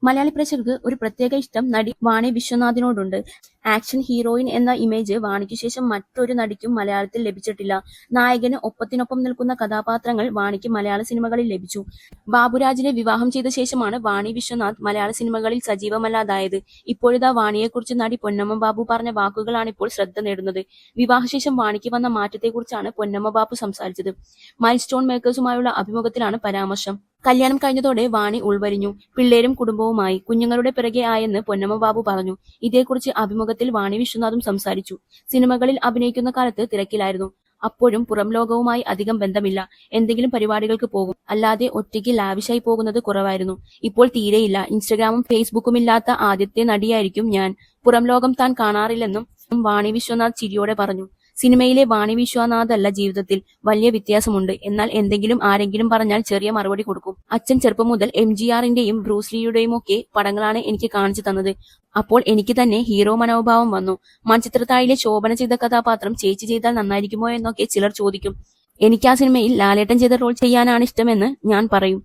മലയാളി പ്രേക്ഷകർക്ക് ഒരു പ്രത്യേക ഇഷ്ടം നടി വാണി വിശ്വനാഥിനോടുണ്ട്. ആക്ഷൻ ഹീറോയിൻ എന്ന ഇമേജ് വാണിക്ക് ശേഷം മറ്റൊരു നടിക്കും മലയാളത്തിൽ ലഭിച്ചിട്ടില്ല. നായകന് ഒപ്പത്തിനൊപ്പം നിൽക്കുന്ന കഥാപാത്രങ്ങൾ വാണിക്ക് മലയാള സിനിമകളിൽ ലഭിച്ചു. ബാബുരാജിനെ വിവാഹം ചെയ്ത ശേഷമാണ് വാണി വിശ്വനാഥ് മലയാള സിനിമകളിൽ സജീവമല്ലാതായത്. ഇപ്പോഴിതാ വാണിയെക്കുറിച്ച് നടി പൊന്നമ്മ ബാബു പറഞ്ഞ വാക്കുകളാണിപ്പോൾ ശ്രദ്ധ നേടുന്നത്. വിവാഹശേഷം വാണിക്ക് വന്ന മാറ്റത്തെക്കുറിച്ചാണ് പൊന്നമ്മ ബാബു സംസാരിച്ചത്. മൈൽ സ്റ്റോൺ മേക്കേഴ്സുമായുള്ള അഭിമുഖത്തിലാണ് പരാമർശം. കല്യാണം കഴിഞ്ഞതോടെ വാണി ഉൾവലിഞ്ഞു. പിള്ളേരും കുടുംബവുമായി കുഞ്ഞുങ്ങളുടെ പിറകെ ആയെന്ന് പൊന്നമ്മ ബാബു പറഞ്ഞു. ഇതേക്കുറിച്ച് അഭിമുഖത്തിൽ വാണി വിശ്വനാഥും സംസാരിച്ചു. സിനിമകളിൽ അഭിനയിക്കുന്ന കാലത്ത് തിരക്കിലായിരുന്നു. അപ്പോഴും പുറം ലോകവുമായി അധികം ബന്ധമില്ല. എന്തെങ്കിലും പരിപാടികൾക്ക് പോകും, അല്ലാതെ ഒറ്റയ്ക്ക് ലാവിഷായി പോകുന്നത് കുറവായിരുന്നു. ഇപ്പോൾ തീരെയില്ല. ഇൻസ്റ്റഗ്രാമും ഫേസ്ബുക്കും ഇല്ലാത്ത ആദ്യത്തെ നടിയായിരിക്കും ഞാൻ. പുറം ലോകം താൻ കാണാറില്ലെന്നും വാണി വിശ്വനാഥ് ചിരിയോടെ പറഞ്ഞു. സിനിമയിലെ വാണി വിശ്വനാഥല്ല ജീവിതത്തിൽ. വലിയ വ്യത്യാസമുണ്ട്. എന്നാൽ എന്തെങ്കിലും ആരെങ്കിലും പറഞ്ഞാൽ ചെറിയ മറുപടി കൊടുക്കും. അച്ഛൻ ചെറുപ്പം മുതൽ MGRന്റെയും ബ്രൂസ്ലിയുടെയും ഒക്കെ പടങ്ങളാണ് എനിക്ക് കാണിച്ചു തന്നത്. അപ്പോൾ എനിക്ക് തന്നെ ഹീറോ മനോഭാവം വന്നു. മൺചിത്രത്താഴിലെ ശോഭന ചെയ്ത കഥാപാത്രം ചേച്ചി ചെയ്താൽ നന്നായിരിക്കുമോ എന്നൊക്കെ ചിലർ ചോദിക്കും. എനിക്ക് ആ സിനിമയിൽ ലാലേട്ടൻ ചെയ്ത റോൾ ചെയ്യാനാണ് ഇഷ്ടമെന്ന് ഞാൻ പറയും.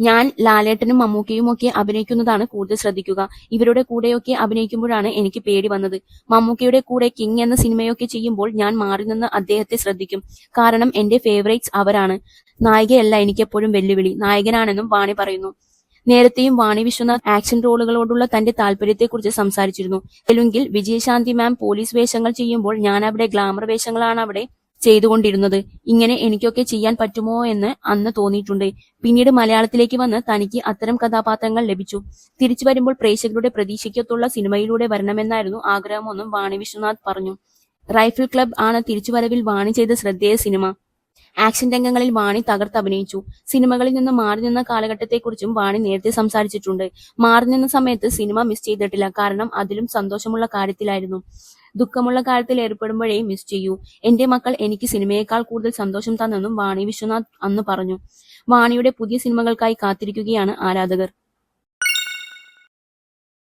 ഞാൻ ലാലേട്ടനും മമ്മൂക്കയും ഒക്കെ അഭിനയിക്കുന്നതാണ് കൂടുതൽ ശ്രദ്ധിക്കുക. ഇവരുടെ കൂടെയൊക്കെ അഭിനയിക്കുമ്പോഴാണ് എനിക്ക് പേടി വന്നത്. മമ്മൂക്കയുടെ കൂടെ കിങ് എന്ന സിനിമയൊക്കെ ചെയ്യുമ്പോൾ ഞാൻ മാറി നിന്ന് അദ്ദേഹത്തെ ശ്രദ്ധിക്കും. കാരണം എന്റെ ഫേവറേറ്റ്സ് അവരാണ്. നായികയല്ല എനിക്കെപ്പോഴും വെല്ലുവിളി, നായകനാണെന്നും വാണി പറയുന്നു. നേരത്തെയും വാണി വിശ്വനാഥ് ആക്ഷൻ റോളുകളോടുള്ള തന്റെ താല്പര്യത്തെക്കുറിച്ച് സംസാരിച്ചിരുന്നു. തെലുങ്കിൽ വിജയശാന്തി മാം പോലീസ് വേഷങ്ങൾ ചെയ്യുമ്പോൾ ഞാൻ അവിടെ ഗ്ലാമർ വേഷങ്ങളാണ് അവിടെ ചെയ്തുകൊണ്ടിരുന്നത്. ഇങ്ങനെ എനിക്കൊക്കെ ചെയ്യാൻ പറ്റുമോ എന്ന് അന്ന് തോന്നിയിട്ടുണ്ട്. പിന്നീട് മലയാളത്തിലേക്ക് വന്ന് തനിക്ക് അത്തരം കഥാപാത്രങ്ങൾ ലഭിച്ചു. തിരിച്ചു വരുമ്പോൾ പ്രേക്ഷകരുടെ പ്രതീക്ഷയ്ക്കൊത്തുള്ള സിനിമയിലൂടെ വരണമെന്നായിരുന്നു ആഗ്രഹമെന്നും വാണി വിശ്വനാഥ് പറഞ്ഞു. റൈഫിൾ ക്ലബ് ആണ് തിരിച്ചുവരവിൽ വാണി ചെയ്ത ശ്രദ്ധേയ സിനിമ. ആക്ഷൻ രംഗങ്ങളിൽ വാണി തകർത്തഭിനയിച്ചു. സിനിമകളിൽ നിന്ന് മാറി നിന്ന കാലഘട്ടത്തെക്കുറിച്ചും വാണി നേരത്തെ സംസാരിച്ചിട്ടുണ്ട്. മാറി നിന്ന സമയത്ത് സിനിമ മിസ് ചെയ്തിട്ടില്ല. കാരണം അതിലും സന്തോഷമുള്ള കാര്യത്തിലായിരുന്നു. ദുഃഖമുള്ള കാര്യത്തിൽ ഏർപ്പെടുമ്പോഴേ മിസ് ചെയ്യൂ. എന്റെ മക്കൾ എനിക്ക് സിനിമയേക്കാൾ കൂടുതൽ സന്തോഷം തന്നെന്നും വാണി വിശ്വനാഥ് അന്ന് പറഞ്ഞു. വാണിയുടെ പുതിയ സിനിമകൾക്കായി കാത്തിരിക്കുകയാണ് ആരാധകർ.